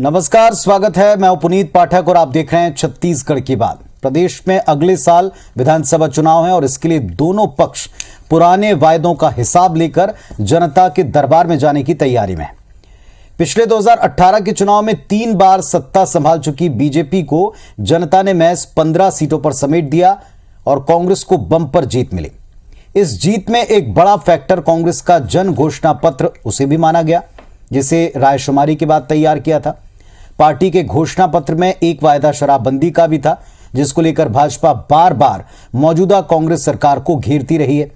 नमस्कार, स्वागत है। मैं पुनीत पाठक और आप देख रहे हैं छत्तीसगढ़ की बात। प्रदेश में अगले साल विधानसभा चुनाव है और इसके लिए दोनों पक्ष पुराने वायदों का हिसाब लेकर जनता के दरबार में जाने की तैयारी में है। पिछले 2018 के चुनाव में 3 बार सत्ता संभाल चुकी बीजेपी को जनता ने महज 15 सीटों पर समेट दिया और कांग्रेस को बम्पर जीत मिली। इस जीत में एक बड़ा फैक्टर कांग्रेस का जन घोषणा पत्र उसे भी माना गया, जिसे रायशुमारी के बाद तैयार किया था। पार्टी के घोषणा पत्र में एक वायदा शराबबंदी का भी था, जिसको लेकर भाजपा बार बार मौजूदा कांग्रेस सरकार को घेरती रही है।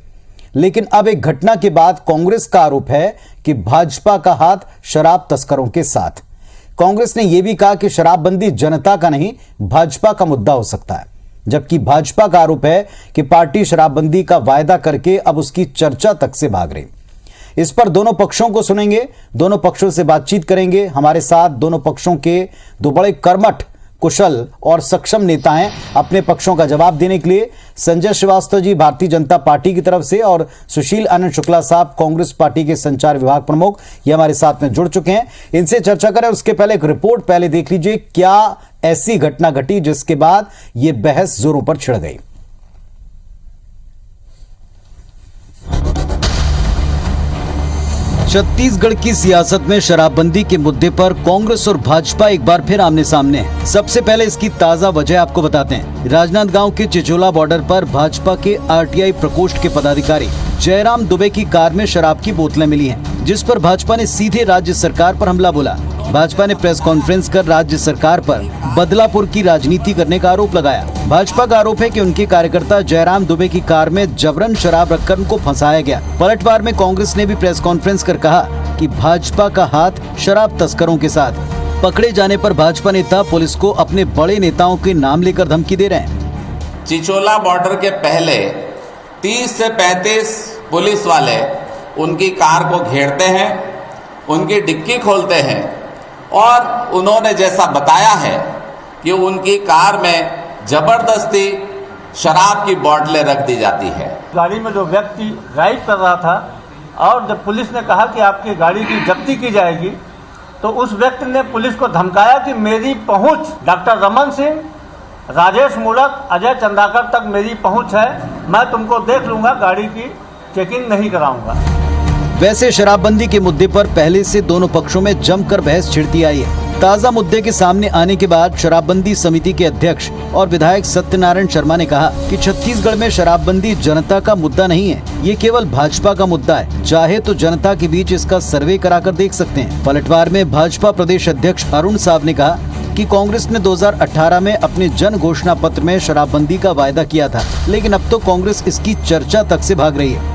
लेकिन अब एक घटना के बाद कांग्रेस का आरोप है कि भाजपा का हाथ शराब तस्करों के साथ। कांग्रेस ने यह भी कहा कि शराबबंदी जनता का नहीं, भाजपा का मुद्दा हो सकता है, जबकि भाजपा का आरोप है कि पार्टी शराबबंदी का वायदा करके अब उसकी चर्चा तक से भाग रही। इस पर दोनों पक्षों को सुनेंगे, दोनों पक्षों से बातचीत करेंगे। हमारे साथ दोनों पक्षों के दो बड़े कर्मठ, कुशल और सक्षम नेता हैं अपने पक्षों का जवाब देने के लिए। संजय श्रीवास्तव जी भारतीय जनता पार्टी की तरफ से और सुशील आनंद शुक्ला साहब कांग्रेस पार्टी के संचार विभाग प्रमुख, ये हमारे साथ में जुड़ चुके हैं। इनसे चर्चा करें उसके पहले एक रिपोर्ट पहले देख लीजिए। क्या ऐसी घटना घटी जिसके बाद ये बहस जोरों पर छिड़ गई? छत्तीसगढ़ की सियासत में शराबबंदी के मुद्दे पर कांग्रेस और भाजपा एक बार फिर आमने सामने है। सबसे पहले इसकी ताजा वजह आपको बताते हैं। राजनांदगांव के चिचोला बॉर्डर पर भाजपा के आरटीआई प्रकोष्ठ के पदाधिकारी जयराम दुबे की कार में शराब की बोतलें मिली हैं, जिस पर भाजपा ने सीधे राज्य सरकार पर हमला बोला। भाजपा ने प्रेस कॉन्फ्रेंस कर राज्य सरकार पर बदलापुर की राजनीति करने का आरोप लगाया। भाजपा का आरोप है कि उनके कार्यकर्ता जयराम दुबे की कार में जबरन शराब रखकर उनको फंसाया गया। पलटवार में कांग्रेस ने भी प्रेस कॉन्फ्रेंस कर कहा कि भाजपा का हाथ शराब तस्करों के साथ। पकड़े जाने पर भाजपा नेता पुलिस को अपने बड़े नेताओं के नाम लेकर धमकी दे रहे हैं। चिचोला बॉर्डर के पहले 30 से 35 पुलिस वाले उनकी कार को घेरते हैं, उनकी डिक्की खोलते हैं और उन्होंने जैसा बताया है कि उनकी कार में जबरदस्ती शराब की बोतलें रख दी जाती है। गाड़ी में जो व्यक्ति ड्राइव कर रहा था और जब पुलिस ने कहा कि आपकी गाड़ी की जब्ती की जाएगी, तो उस व्यक्ति ने पुलिस को धमकाया कि मेरी पहुंच डॉक्टर रमन सिंह, राजेश मूलक, अजय चंद्राकर तक मेरी पहुंच है, मैं तुमको देख लूंगा, गाड़ी की चेकिंग नहीं कराऊंगा। वैसे शराबबंदी के मुद्दे पर पहले से दोनों पक्षों में जमकर बहस छिड़ती आई है। ताजा मुद्दे के सामने आने के बाद शराबबंदी समिति के अध्यक्ष और विधायक सत्यनारायण शर्मा ने कहा कि छत्तीसगढ़ में शराबबंदी जनता का मुद्दा नहीं है, ये केवल भाजपा का मुद्दा है। चाहे तो जनता के बीच इसका सर्वे कराकर देख सकते हैं। पलटवार में भाजपा प्रदेश अध्यक्ष अरुण साहब ने कहा कि कांग्रेस ने 2018 में अपने जन घोषणा पत्र में शराबबंदी का वायदा किया था, लेकिन अब तो कांग्रेस इसकी चर्चा तक से भाग रही है।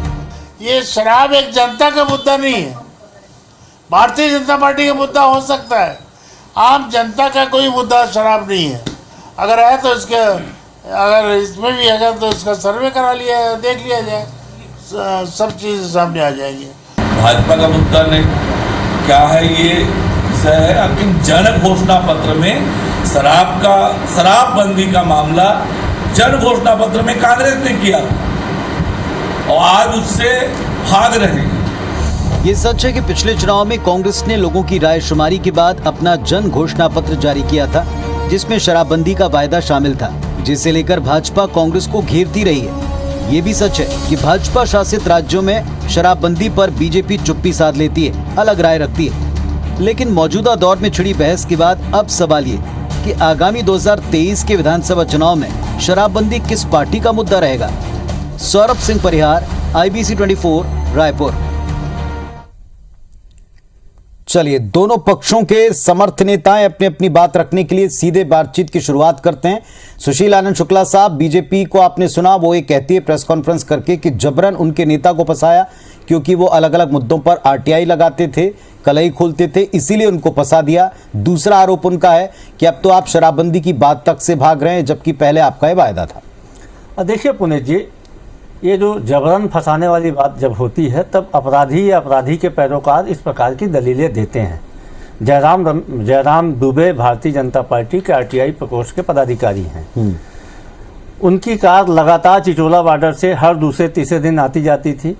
ये शराब एक जनता का मुद्दा नहीं है, भारतीय जनता पार्टी का मुद्दा हो सकता है, आम जनता का कोई मुद्दा शराब नहीं है। अगर है तो अगर इसमें भी है तो इसका सर्वे करा लिया, देख लिया जाए, सब चीज़ सामने आ जाएंगी। भाजपा का मुद्दा नहीं क्या है, ये है लेकिन जन घोषणा पत्र में शराबबंदी का मामला जन घोषणा पत्र में कांग्रेस ने किया और आज उससे भाग रहे हैं। ये सच है कि पिछले चुनाव में कांग्रेस ने लोगों की राय शुमारी के बाद अपना जन घोषणा पत्र जारी किया था, जिसमें शराबबंदी का वायदा शामिल था, जिसे लेकर भाजपा कांग्रेस को घेरती रही है। ये भी सच है कि भाजपा शासित राज्यों में शराबबंदी पर बीजेपी चुप्पी साध लेती है, अलग राय रखती है। लेकिन मौजूदा दौर में छिड़ी बहस के बाद अब सवाल ये कि आगामी 2023 के विधानसभा चुनाव में शराबबंदी किस पार्टी का मुद्दा रहेगा। सौरभ सिंह परिहार, IBC 24, रायपुर। चलिए, दोनों पक्षों के समर्थ नेताएं अपनी अपनी बात रखने के लिए सीधे बातचीत की शुरुआत करते हैं। सुशील आनंद शुक्ला साहब, बीजेपी को आपने सुना, वो ये कहती है प्रेस कॉन्फ्रेंस करके कि जबरन उनके नेता को फंसाया, क्योंकि वो अलग अलग मुद्दों पर RTI लगाते थे, कलई खोलते थे, इसीलिए उनको फंसा दिया। दूसरा आरोप उनका है कि अब तो आप शराबबंदी की बात तक से भाग रहे हैं, जबकि पहले आपका ये वायदा था। देखिए पुनीत जी, ये जो जबरन फंसाने वाली बात जब होती है तब अपराधी या अपराधी के पैरोकार इस प्रकार की दलीलें देते हैं। जयराम दुबे भारतीय जनता पार्टी के RTI प्रकोष्ठ के पदाधिकारी हैं। उनकी कार लगातार चिचोला बॉर्डर से हर दूसरे तीसरे दिन आती जाती थी।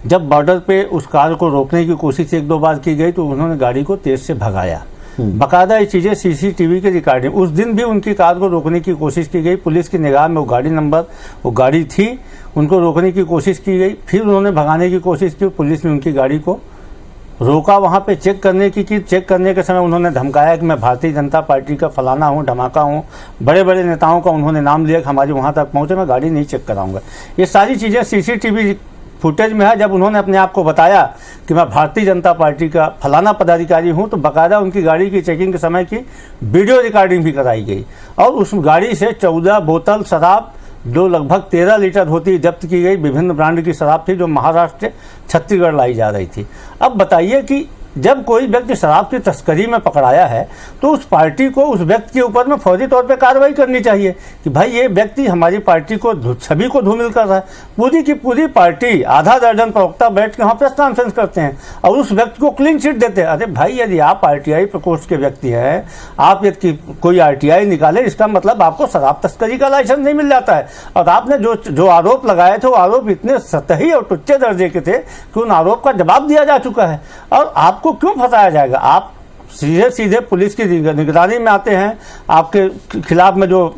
जब बॉर्डर पे उस कार को रोकने की कोशिश 1-2 बार की गई तो उन्होंने गाड़ी को तेज से भगाया। बाकायदा ये चीजें सीसीटीवी की रिकॉर्डिंग, उस दिन भी उनकी कार को रोकने की कोशिश की गई, पुलिस की निगाह में वो गाड़ी थी, उनको रोकने की कोशिश की गई, फिर उन्होंने भगाने की कोशिश की, पुलिस ने उनकी गाड़ी को रोका, वहां पे चेक करने की चेक करने के समय उन्होंने धमकाया कि मैं भारतीय जनता पार्टी का फलाना हूं, धमाका हूं, बड़े बड़े नेताओं का उन्होंने नाम लिया कि हमारे वहां तक पहुंचे, मैं गाड़ी नहीं चेक कराऊंगा। ये सारी चीजें सीसीटीवी फुटेज में है। जब उन्होंने अपने आप को बताया कि मैं भारतीय जनता पार्टी का फलाना पदाधिकारी हूं, तो बाकायदा उनकी गाड़ी की चेकिंग के समय की वीडियो रिकॉर्डिंग भी कराई गई और उस गाड़ी से 14 बोतल शराब, जो लगभग 13 लीटर होती, जब्त की गई। विभिन्न ब्रांड की शराब थी जो महाराष्ट्र से छत्तीसगढ़ लाई जा रही थी। अब बताइए कि जब कोई व्यक्ति शराब की तस्करी में पकड़ाया है तो उस पार्टी को उस व्यक्ति के ऊपर में फौरी तौर पे कार्रवाई करनी चाहिए कि भाई ये व्यक्ति हमारी पार्टी को छवि को धूमिल कर रहा है। पूरी की पूरी पार्टी आधा दर्जन प्रवक्ता बैठ के वहाँ प्रेस कॉन्फ्रेंस करते हैं और उस व्यक्ति को क्लीन चिट देते हैं। अरे भाई, यदि आप आरटीआई प्रकोष्ठ के व्यक्ति हैं, आप यदि कोई आरटीआई निकाले, इसका मतलब आपको शराब तस्करी का लाइसेंस नहीं मिल जाता है। और आपने जो आरोप लगाए थे वो आरोप इतने सतही और टुच्चे दर्जे के थे कि उन आरोप का जवाब दिया जा चुका है और आपको क्यों फंसाया जाएगा। आप सीधे सीधे पुलिस की निगरानी में आते हैं, आपके खिलाफ में जो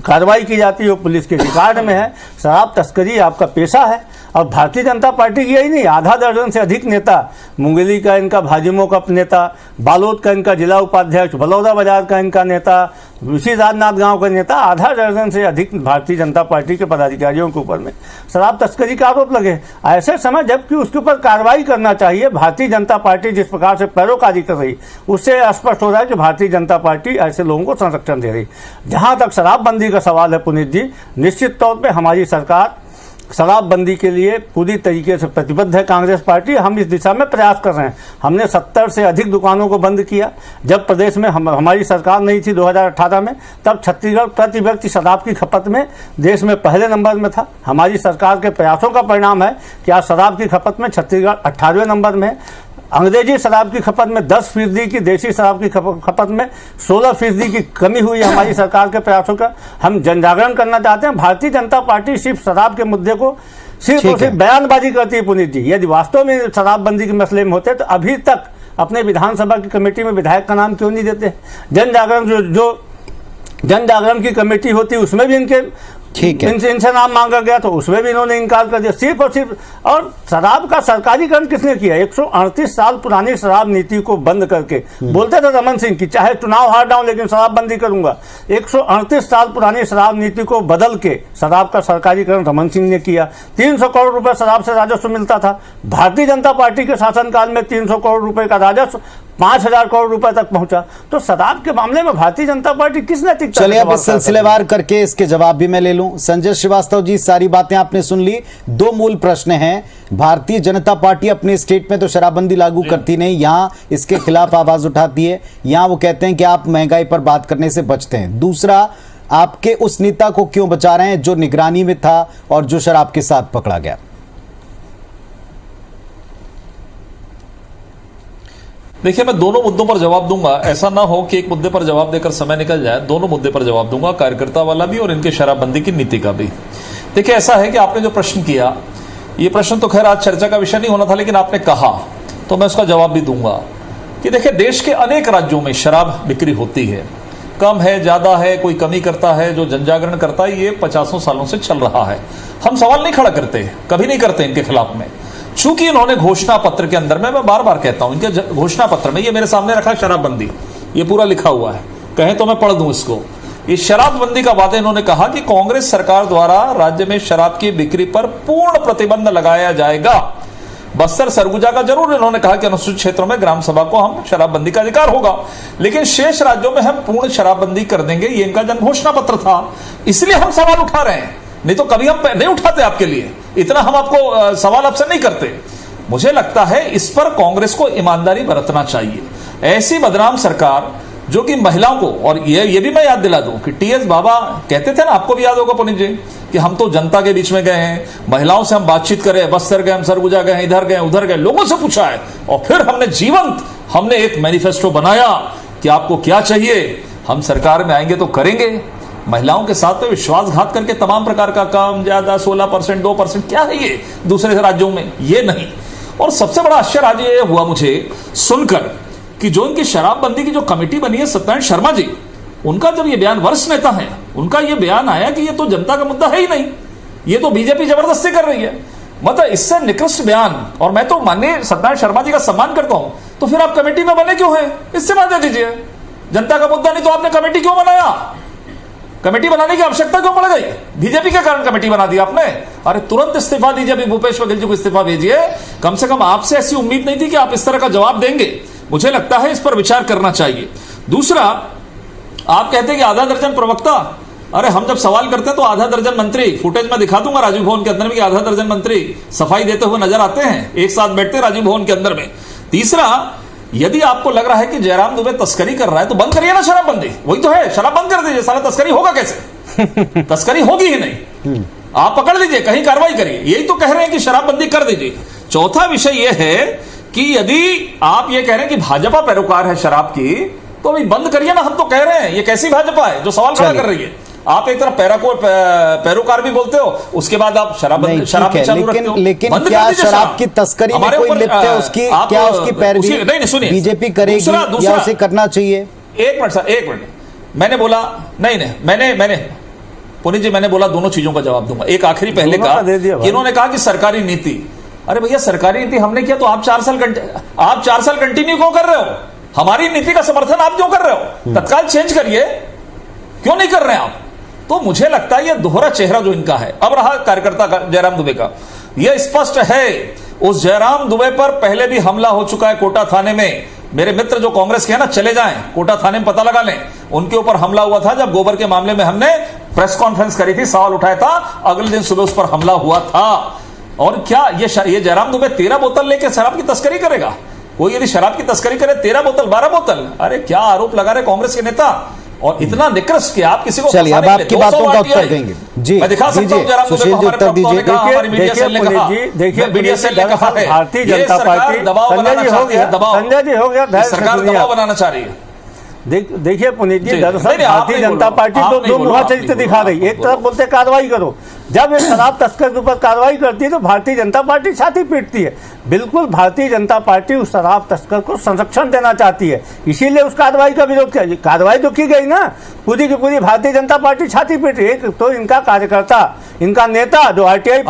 कार्रवाई की जाती है वो पुलिस के रिकॉर्ड में है। शराब तस्करी आपका पेशा है और भारतीय जनता पार्टी की यही नहीं, आधा दर्जन से अधिक नेता, मुंगेली का इनका भाजपा का नेता, बालोद का इनका जिला उपाध्यक्ष, बलौदा बाजार का इनका नेता, ऋषि राजनाथ गांव का नेता, आधा दर्जन से अधिक भारतीय जनता पार्टी के पदाधिकारियों के ऊपर में शराब तस्करी का आरोप लगे। ऐसे समय जबकि उसके ऊपर कार्रवाई करना चाहिए, भारतीय जनता पार्टी जिस प्रकार से पैरोकारी कर रही, उससे स्पष्ट हो रहा है कि भारतीय जनता पार्टी ऐसे लोगों को संरक्षण दे रही। जहां तक शराबबंदी का सवाल है पुनीत जी, निश्चित तौर पर हमारी सरकार शराबबंदी के लिए पूरी तरीके से प्रतिबद्ध है। कांग्रेस पार्टी, हम इस दिशा में प्रयास कर रहे हैं। हमने 70 से अधिक दुकानों को बंद किया। जब प्रदेश में हमारी सरकार नहीं थी 2018 में, तब छत्तीसगढ़ प्रति व्यक्ति शराब की खपत में देश में पहले नंबर में था। हमारी सरकार के प्रयासों का परिणाम है कि आज शराब की खपत में छत्तीसगढ़ 18वें नंबर में है। अंग्रेजी शराब की खपत में 10% की, देसी शराब की खपत में 16% की कमी हुई है हमारी सरकार के प्रयासों का। हम जन जागरण करना चाहते हैं। भारतीय जनता पार्टी सिर्फ शराब के मुद्दे को सिर्फ और सिर्फ बयानबाजी करती है पुनीत जी। यदि वास्तव में शराबबंदी के मसले में होते तो अभी तक अपने विधानसभा की कमेटी में विधायक का नाम क्यों नहीं देते। जन जागरण की कमेटी होती उसमें भी इनसे नाम मांगा गया तो उसमें भी इन्होंने इनकार कर दिया। सिर्फ और सिर्फ और शराब का सरकारीकरण किसने किया। 138 साल पुरानी शराब नीति को बंद करके बोलते थे रमन सिंह की चाहे चुनाव हार जाऊं लेकिन शराबबंदी करूंगा। 138 साल पुरानी शराब नीति को बदल के शराब का सरकारीकरण रमन सिंह ने किया। 300 करोड़ रुपए शराब से राजस्व मिलता था। भारतीय जनता पार्टी के शासनकाल में 300 करोड़ रुपए का राजस्व 5000 करोड़ रुपए तक पहुंचा। तो शराब के मामले में भारतीय जनता पार्टी किस नैतिकता। चलिए अब सिलसिलेवार करके इसके जवाब भी मैं ले लूं। संजय श्रीवास्तव जी, सारी बातें आपने सुन ली। दो मूल प्रश्न हैं। भारतीय जनता पार्टी अपने स्टेट में तो शराबबंदी लागू करती नहीं, यहां इसके खिलाफ आवाज उठाती है। यहां वो कहते हैं कि आप महंगाई पर बात करने से बचते हैं। दूसरा, आपके उस नेता को क्यों बचा रहे हैं जो निगरानी में था और जो शराब के साथ पकड़ा गया। देखिए, मैं दोनों मुद्दों पर जवाब दूंगा। ऐसा ना हो कि एक मुद्दे पर जवाब देकर समय निकल जाए। दोनों मुद्दे पर जवाब दूंगा, कार्यकर्ता वाला भी और इनके शराबबंदी की नीति का भी। देखिए, ऐसा है कि आपने जो प्रश्न किया, ये प्रश्न तो खैर आज चर्चा का विषय नहीं होना था, लेकिन आपने कहा तो मैं उसका जवाब भी दूंगा कि देखिए, देश के अनेक राज्यों में शराब बिक्री होती है। कम है, ज्यादा है, कोई कमी करता है, जो जनजागरण करता है, ये 50 सालों से चल रहा है। हम सवाल नहीं खड़ा करते, कभी नहीं करते इनके खिलाफ में। चूंकि इन्होंने घोषणा पत्र के अंदर में, मैं बार बार कहता हूं, इनके घोषणा पत्र में, ये मेरे सामने रखा शराबबंदी, ये पूरा लिखा हुआ है, कहें तो मैं पढ़ दूं इसको। इस शराबबंदी का वादे इन्होंने कहा कि कांग्रेस सरकार द्वारा राज्य में शराब की बिक्री पर पूर्ण प्रतिबंध लगाया जाएगा। बस्तर सरगुजा का जरूर इन्होंने कहा कि अनुसूचित क्षेत्रों में ग्राम सभा को हम शराबबंदी का अधिकार होगा, लेकिन शेष राज्यों में हम पूर्ण शराबबंदी कर देंगे, ये इनका जन घोषणा पत्र था। इसलिए हम सवाल उठा रहे हैं, नहीं तो कभी हम नहीं उठाते आपके लिए, इतना हम आपको सवाल आपसे नहीं करते। मुझे लगता है इस पर कांग्रेस को ईमानदारी बरतना चाहिए। ऐसी बदनाम सरकार जो कि महिलाओं को, और ये भी मैं याद दिला दूं कि टीएस बाबा कहते थे ना, आपको भी याद होगा पुनीत जी, कि हम तो जनता के बीच में गए हैं, महिलाओं से हम बातचीत करें, बस्तर गए, हम सरगुजा गए, इधर गए, उधर गए, लोगों से पूछा है और फिर हमने एक मैनिफेस्टो बनाया कि आपको क्या चाहिए, हम सरकार में आएंगे तो करेंगे। महिलाओं के साथ में विश्वासघात करके तमाम प्रकार का काम, ज्यादा 16%, 2%, क्या है ये दूसरे राज्यों में, ये नहीं। और सबसे बड़ा आश्चर्य आज ये हुआ मुझे सुनकर कि जो इनकी शराबबंदी की जो कमेटी बनी है सत्यनारायण शर्मा जी, उनका जब ये बयान, वरिष्ठ नेता है, उनका ये बयान आया कि ये तो जनता का मुद्दा है ही नहीं, ये तो बीजेपी जबरदस्ती कर रही है। मतलब इससे निकृष्ट बयान, और मैं तो माननीय सत्यनारायण शर्मा जी का सम्मान करता हूं, तो फिर आप कमेटी में बने क्यों हैं? इस्तीफा दे दीजिए। जनता का मुद्दा नहीं तो आपने कमेटी क्यों बनाया? कमेटी बनाने की आवश्यकता क्यों पड़ गई? बीजेपी के कारण कमेटी बना दी आपने। अरे तुरंत इस्तीफा दीजिए, अभी भूपेश बघेल जी को इस्तीफा भेजिए। कम से कम आपसे ऐसी उम्मीद नहीं थी कि आप इस तरह का जवाब देंगे। मुझे लगता है इस पर विचार करना चाहिए। दूसरा, आप कहते हैं कि आधा दर्जन प्रवक्ता, अरे हम जब सवाल करते हैं तो आधा दर्जन मंत्री, फुटेज में दिखा दूंगा राजीव भवन के अंदर में कि आधा दर्जन मंत्री सफाई देते हुए नजर आते हैं, एक साथ बैठते हैं राजीव भवन के अंदर में। तीसरा, यदि आपको लग रहा है कि जयराम दुबे तस्करी कर रहा है तो बंद करिए ना शराबबंदी, वही तो है, शराब बंद कर दीजिए, साला तस्करी होगा कैसे? तस्करी होगी ही नहीं, आप पकड़ लीजिए, कहीं कार्रवाई करिए, यही तो कह रहे हैं कि शराबबंदी कर दीजिए। चौथा विषय यह है कि यदि आप ये कह रहे हैं कि भाजपा पैरोकार है शराब की, तो अभी बंद करिए ना, हम तो कह रहे हैं। ये कैसी भाजपा है जो सवाल खड़ा कर रही है? आप एक तरफ पैरोकार भी बोलते हो, उसके बाद आप शराब चालू रखते हो। लेकिन क्या शराब की तस्करी में कोई लिप्त है? उसकी क्या उसकी पैरवी नहीं सुनिए, बीजेपी करेगी या उसे करना चाहिए? एक मिनट सर, एक मिनट, मैंने बोला नहीं, मैंने पुनीत जी, मैंने बोला दोनों चीजों का जवाब दूंगा। एक आखिरी पहले कहा कि इन्होंने कहा कि सरकारी नीति, अरे भैया सरकारी नीति हमने किया तो आप 4 साल कंटिन्यू क्यों कर रहे हो? हमारी नीति का समर्थन आप क्यों कर रहे हो? तत्काल चेंज करिए, क्यों नहीं कर रहे हैं आप? तो मुझे लगता है यह दोहरा चेहरा जो इनका है। अब रहा कार्यकर्ता का जयराम दुबे का, यह स्पष्ट है उस जयराम दुबे पर पहले भी हमला हो चुका है कोटा थाने में। मेरे मित्र जो कांग्रेस के हैं ना, चले जाएं कोटा थाने में, पता लगा लें, उनके ऊपर हमला हुआ था जब गोबर के मामले में हमने प्रेस कॉन्फ्रेंस करी थी, सवाल उठाया था, अगले दिन सुबह उस पर हमला हुआ था। और क्या ये जयराम दुबे 13 बोतल लेके शराब की तस्करी करेगा? कोई यदि शराब की तस्करी करे 13 बोतल 12 बोतल, अरे क्या आरोप लगा रहे कांग्रेस के नेता, और इतना निकृष्ट कि आप किसी को चलिए अब आपकी बातों का उत्तर देंगे जी, मैं दिखा सकता हूं जयराम दुबे को हमारे दीजिए। हमारी मीडिया सेल ने कहा, देखिए मीडिया सेल ने कहा है भारतीय जनता पार्टी, संजय जी हो गया, संजय जी हो गया, सरकार दबाव बनाना चाह रही है। देखिए पुनीत जी, दरअसल भारतीय जनता पार्टी तो दो मुहा चरित्र दिखा रही है। एक तरफ बोलते कार्रवाई करो, जब ये शराब तस्कर के ऊपर कार्रवाई करती है तो भारतीय जनता पार्टी छाती पीटती है। बिल्कुल भारतीय जनता पार्टी उस शराब तस्कर को संरक्षण देना चाहती है, इसीलिए उस कार्रवाई का विरोध किया। कार्रवाई तो की गई ना, पूरी की पूरी भारतीय जनता पार्टी छाती पीट रही है। तो इनका कार्यकर्ता, इनका नेता जो आरटीआई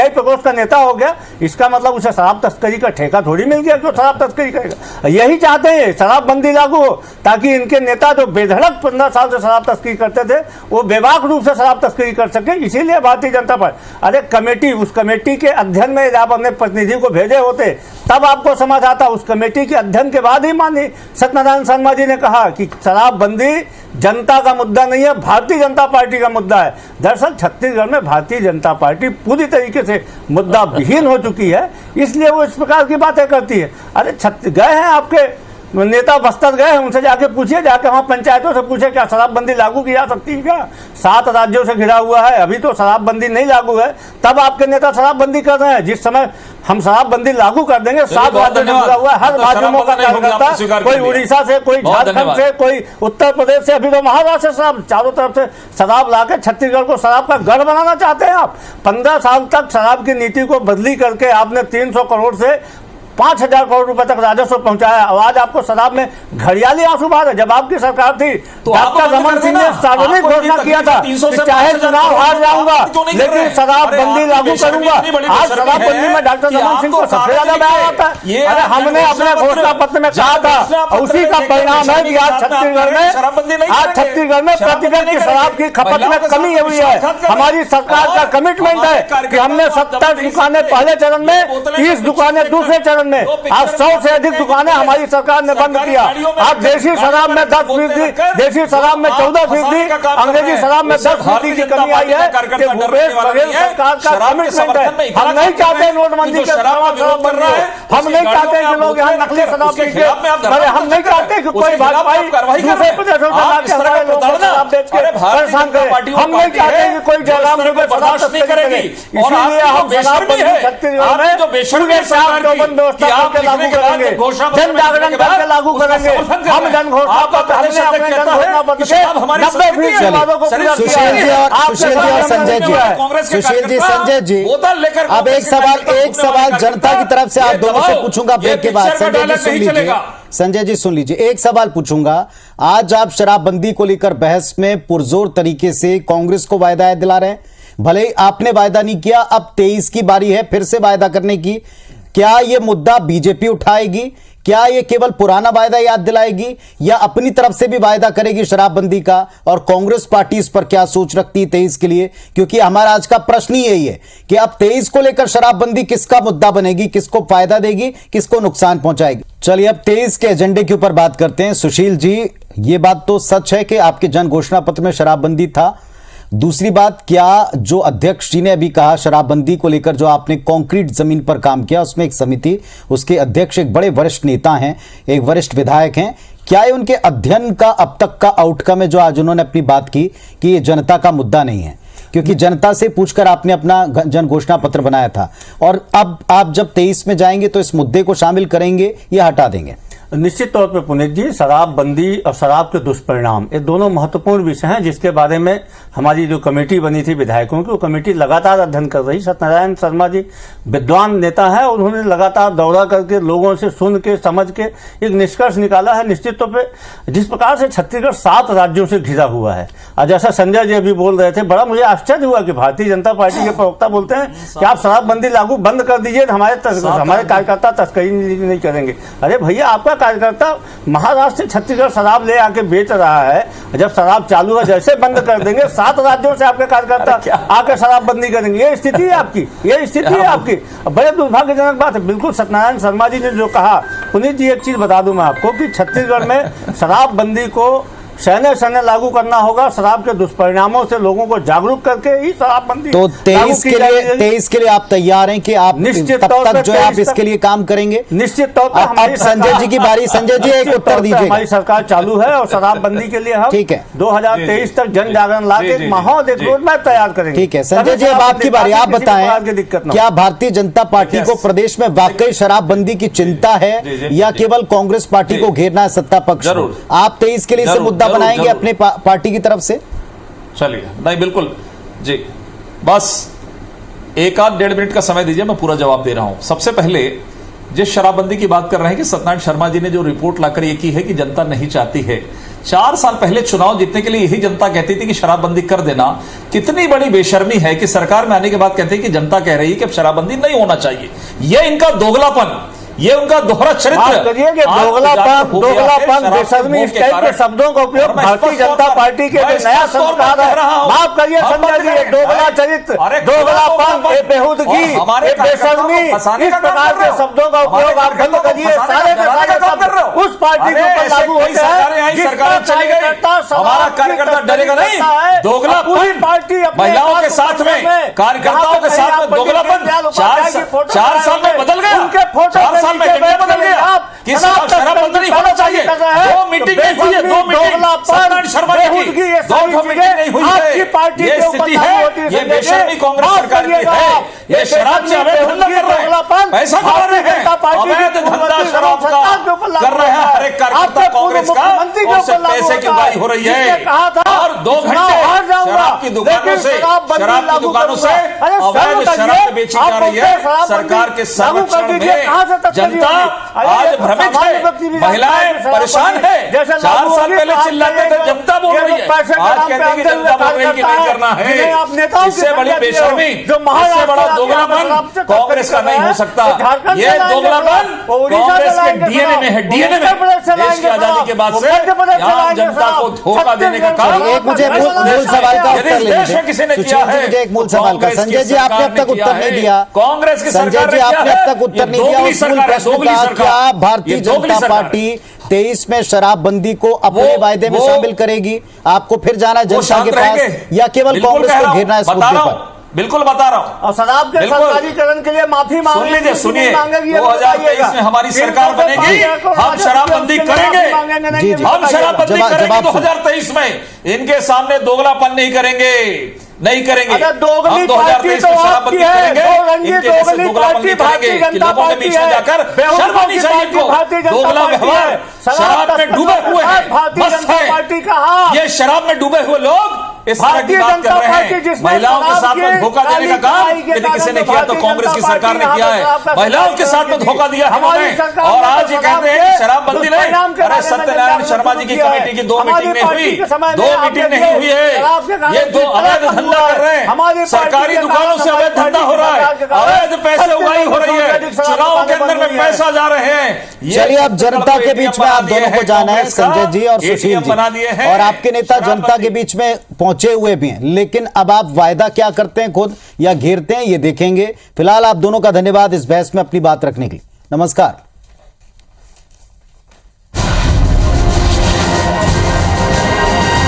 प्रकोष्ठ का नेता हो गया, इसका मतलब उसे शराब तस्करी का ठेका थोड़ी मिल गया जो शराब तस्करी करेगा। यही चाहते हैं शराबबंदी लागू हो, ताकि इनके नेता जो बेधड़क 15 साल से शराब तस्करी करते थे वो बेबाक रूप से शराब तस्करी कर सके। इसीलिए भारतीय जनता पार्टी, अरे कमेटी, उस कमेटी के अध्ययन में आप अपने प्रतिनिधि को भेजे होते तब आपको समझ आता। उस कमेटी के अध्ययन के बाद ही माननीय सत्यनारायण शर्मा जी ने कहा कि शराबबंदी जनता का मुद्दा नहीं है, भारतीय जनता पार्टी का मुद्दा है। दरअसल छत्तीसगढ़ में भारतीय जनता पार्टी पूरी तरीके से मुद्दा विहीन हो चुकी है, इसलिए वो इस प्रकार की बातें करती है। अरे गए हैं आपके नेता बस्तर गए हैं, उनसे जाके पूछिए, जाके वहाँ पंचायतों से पूछे क्या शराबबंदी लागू की जा सकती है क्या? 7 राज्यों से घिरा हुआ है, अभी तो शराबबंदी नहीं लागू है, तब आपके नेता शराबबंदी कर रहे हैं। जिस समय हम शराबबंदी लागू कर देंगे, 7 राज्यों से घिरा हुआ है, हर भाजपा का कार्यकर्ता, कोई उड़ीसा से, कोई झारखंड से, कोई उत्तर प्रदेश से, अभी तो महाराष्ट्र से शराब, चारों तरफ से शराब लाके छत्तीसगढ़ को शराब का गढ़ बनाना चाहते हैं आप। 15 साल तक शराब की नीति को बदली करके आपने 300 करोड़ से 5,000 करोड़ रुपए तक राजस्व पहुंचाया। आवाज आपको शराब में घड़ियाली आंसू बहा रहे। जब आपकी सरकार थी तो डॉक्टर रमन सिंह ने सार्वजनिक घोषणा किया था कि चाहे चुनाव हार जाऊंगा लेकिन शराबबंदी लागू करूंगा। आज शराबबंदी में डॉक्टर रमन सिंह को सबसे ज्यादा बयान आता है। अरे हमने अपने घोषणा पत्र में कहा था, उसी का परिणाम है कि आज छत्तीसगढ़ में प्रतिदिन की शराब की खपत में कमी हुई है। हमारी सरकार का कमिटमेंट है कि हमने 70 दुकानें पहले चरण में, 30 दुकानें दूसरे चरण में, आज 100 से अधिक दुकानें हमारी सरकार ने बंद किया। आज देशी शराब में 10%, देशी शराब में 14%, अंग्रेजी शराब में 10% की कमी आई है कि भूपेश बघेल सरकार का कमिटमेंट है। हम नहीं चाहते नोटबंदी के खिलाफ शराब बन रहा है, हम नहीं चाहते कि लोग यहाँ नकली शराब पीजिए, हम नहीं चाहते कि कोई भाजपाई दूसरे प्रदेशों से लाके हमारे लोगों को शराब बेच के परेशान करे, हम नहीं चाहते कि कोई जयराम दुबे शराब तस्करी करे। इसीलिए हम शराबबंदी छत्तीसगढ़ में पूरे 4 चौबंद व्यवस्था कि आप करके लागू लिखने के बाद करेंगे, घोषणा पत्र जन जागरण लिखने के बाद करके लागू उसका करेंगे। समर्थन कर हम रहे हैं। जन घोषणा आपका पत्र, प्रदेश हमने अपने अध्यक्ष जन कहता है घोषणा पत्र कि साहब हमारी के 90% वादों को पूरा सुशील किया जी है। और आपके सुशील जी और सामने संजय हमने जी, किया है। कांग्रेस के सुशील जी, कार्यकर्ता संजय जी, बोतल लेकर अब एक सवाल जनता की तरफ से आप दोनों से पूछूंगा ब्रेक के बाद। संजय जी सुन लीजिए, संजय जी सुन लीजिए, एक सवाल पूछूंगा। आज आप शराबबंदी को लेकर बहस में पुरजोर तरीके से कांग्रेस को वायदा दिला रहे हैं, भले ही आपने वायदा नहीं किया, अब 23 की बारी है फिर से वायदा करने की। क्या यह मुद्दा बीजेपी उठाएगी? क्या यह केवल पुराना वायदा याद दिलाएगी या अपनी तरफ से भी वायदा करेगी शराबबंदी का? और कांग्रेस पार्टी इस पर क्या सोच रखती है 23 के लिए? क्योंकि हमारा आज का प्रश्न ही यही है कि अब 23 को लेकर शराबबंदी किसका मुद्दा बनेगी, किसको फायदा देगी, किसको नुकसान पहुंचाएगी। चलिए अब 23 के एजेंडे के ऊपर बात करते हैं। सुशील जी, ये बात तो सच है कि आपके जन घोषणा पत्र में शराबबंदी था। दूसरी बात, क्या जो अध्यक्ष जी ने अभी कहा शराबबंदी को लेकर जो आपने कॉन्क्रीट जमीन पर काम किया, उसमें एक समिति, उसके अध्यक्ष एक बड़े वरिष्ठ नेता हैं, एक वरिष्ठ विधायक हैं, क्या ये उनके अध्ययन का अब तक का आउटकम है जो आज उन्होंने अपनी बात की कि ये जनता का मुद्दा नहीं है? क्योंकि जनता से पूछकर आपने अपना जन घोषणा पत्र बनाया था, और अब आप जब 23 में जाएंगे तो इस मुद्दे को शामिल करेंगे या हटा देंगे? निश्चित तौर पर पुनीत जी, शराबबंदी और शराब के दुष्परिणाम, ये दोनों महत्वपूर्ण विषय हैं जिसके बारे में हमारी जो कमेटी बनी थी विधायकों की, वो कमेटी लगातार अध्ययन कर रही। सत्यनारायण शर्मा जी विद्वान नेता है, उन्होंने लगातार दौरा करके लोगों से सुन के समझ के एक निष्कर्ष निकाला है। निश्चित तौर पर जिस प्रकार से छत्तीसगढ़ 7 राज्यों से घिरा हुआ है, और जैसा संजय जी अभी बोल रहे थे, बड़ा मुझे आश्चर्य हुआ कि भारतीय जनता पार्टी के प्रवक्ता बोलते हैं कि आप शराबबंदी लागू बंद कर दीजिए, हमारे कार्यकर्ता तस्करी नहीं करेंगे। अरे भैया, आपका कार्यकर्ता महाराष्ट्र से छत्तीसगढ़ शराब ले आके बेच रहा है, जब शराब चालू है जैसे बंद कर देंगे 7 राज्यों से आपके कार्यकर्ता आके शराबबंदी करेंगे। ये स्थिति है आपकी, ये स्थिति है आपकी। बड़े दुर्भाग्यजनक बात है। बिल्कुल सत्यनारायण शर्मा जी ने जो कहा, पुनीत जी एक चीज बता दूं मैं आपको कि छत्तीसगढ़ में शराबबंदी को सहने लागू करना होगा। शराब के दुष्परिणामों से लोगों को जागरूक करके ही शराबबंदी तो 23 के लिए आप तैयार हैं कि आप निश्चित तब तौर तक पर जो है आप इसके लिए काम करेंगे? निश्चित तौर पर अब संजय जी की बारी। संजय जी एक उत्तर दीजिए। हमारी सरकार चालू है और शराबबंदी के लिए हम ठीक है 2023 तक जन जागरण ला के माहौल एक रोड मैप तैयार करेंगे। ठीक है संजय जी, अब आपकी बारी। आप बताएं, क्या भारतीय जनता पार्टी को प्रदेश में वाकई शराबबंदी की चिंता है या केवल कांग्रेस पार्टी को घेरना है सत्ता पक्ष? आप 23 के लिए इसे मुद्दा बनाएंगे अपने पार्टी की तरफ से? चलिए, नहीं बिल्कुल जी, बस 1-1.5 मिनट का समय दीजिए, मैं पूरा जवाब दे रहा हूं। सबसे पहले जिस शराबबंदी की बात कर रहे हैं कि सत्यनारायण शर्मा जी ने जो रिपोर्ट लाकर ये की है कि जनता नहीं चाहती है, 4 साल पहले चुनाव जीतने के लिए यही जनता कहती थी कि शराबबंदी कर देना। कितनी बड़ी बेशर्मी है कि सरकार में आने के बाद कहते हैं कि जनता कह रही है कि अब शराबबंदी नहीं होना चाहिए। यह इनका दोगलापन, ये उनका दोहरा चरित्र, दोगलापन, बेशर्मी, इस टाइप के शब्दों का उपयोग भारतीय जनता पार्टी के जो नया संस्कार है, माफ करिए संजय जी, ये दोगला चरित्र, दोगलापन, ये बेहूदगी, ये बेशर्मी, इस प्रकार के शब्दों का उपयोग आप बंद करिए। सारे के सारे शब्द उस पार्टी के ऊपर लागू होते हैं जिसका कार्यकर्ता, हमारा कार्यकर्ता डरेगा नहीं। दोगलापन, पूरी पार्टी महिलाओं के साथ में, कार्यकर्ताओं के साथ में दोगलापन 4 साल में बदल गया। उनके फोटो साल में बदल गया कि शराबबंदी नहीं होना चाहिए। 2 मीटिंग नहीं हुई है, 2 मीटिंग सत्यनारायण शर्मा जी की 2 मीटिंग नहीं हुई है। ये स्थिति है, ये बेशर्मी कांग्रेस सरकार की है। ये शराब से अवैध धंधा कर रहे हैं, पैसा कमा रहे हैं, अवैध धंधा शराब का कर रहे हैं। हर एक कार्यकर्ता कांग्रेस का, और उससे पैसे की उगाही हो रही है। और 2 घंटे शराब की दुकानों से अवैध शराब बेची जा रही है। सरकार के संरक्षण में जनता आज भ्रमित है, महिलाएं परेशान है। 4 साल पहले चिल्लाते थे जनता बोल रही है, आज कहते हैं कि जनता बोल रही है कि नहीं करना है। इससे बड़ी बेशर्मी, इससे बड़ा दोगलापन कांग्रेस का नहीं हो सकता। ये दोगलापन कांग्रेस के डीएनए में है, डीएनए में। देश की आजादी के बाद से यहाँ जनता को धोखा देने का काम एक मुझे मूल सवाल का उत्तर ले देश में किसी ने किया है। मुझे एक मूल सवाल का, संजय जी आपने अब तक उत्तर नहीं दिया। कांग्रेस की संजय जी आपने अब तक उत्तर नहीं दिया उस मूल प्रश्न का, क्या भारतीय जनता पार्टी 23 में शराबबंदी को अपने वायदे में शामिल करेगी? आपको फिर जाना जनता के पास या केवल कांग्रेस को घेरना है इस मुद्दे पर? बिल्कुल बता रहा हूं। और शराब के सरकारीकरण के लिए माफी सुन लीजिए, सुनिए, 2023 में हमारी सरकार बनेगी, हम शराबबंदी करेंगे, हम शराबबंदी करेंगे 2023 में। इनके सामने दोगलापन नहीं करेंगे, नहीं करेंगे। अगर दोगली हम 2023 पार्टी में तो शराबबंदी आपकी है, करेंगे, दोगली इनके जैसे दोगली दोगलापंथी पार्टी करेंगे भारतीय कि जनता लोगों के पार्टी बीच में है। जाकर बेहुदों शर्म आनी की चाहिए पार्टी इनको। भारतीय जनता दोगला पार्टी व्यवहार, है। शराब में डूबे हुए हैं, भारतीय मस्त जनता हैं। पार्टी का हाथ। ये शराब में डूबे हुए लोग इस तरह की भारतीय बात जनता कर रहे पार्टी हैं। जिसने महिलाओं के शराब साथ में की धोखा देने का काम काली यदि किसी ने कमाई के किया तो कारण कांग्रेस की भारतीय सरकार ने जनता किया पार्टी यहाँ है। पे महिलाओं के साथ में धोखा दिया है हमारी इन्होंने। सरकार और ने आज ये कहते हैं कि शराबबंदी नहीं। अरे सत्यनारायण शर्मा जी की कमेटी की 2 मीटिंग नहीं हुई, 2 मीटिंग नहीं हुई है। ये 2 अवैध धंधा कर रहे हैं। सरकारी दुकानों से अवैध धंधा हो रहा है, अवैध पैसे उगाही हो रही है, चुनाव के अंदर में पैसा जा रहे हैं। चलिए अब जनता के बीच में आप दोनों को जाना है, संजय जी और सुशील जी, और आपके नेता जनता के बीच में पहुंचे हुए भी हैं, लेकिन अब आप वायदा क्या करते हैं खुद या घेरते हैं ये देखेंगे। फिलहाल आप दोनों का धन्यवाद इस बहस में अपनी बात रखने के लिए। नमस्कार।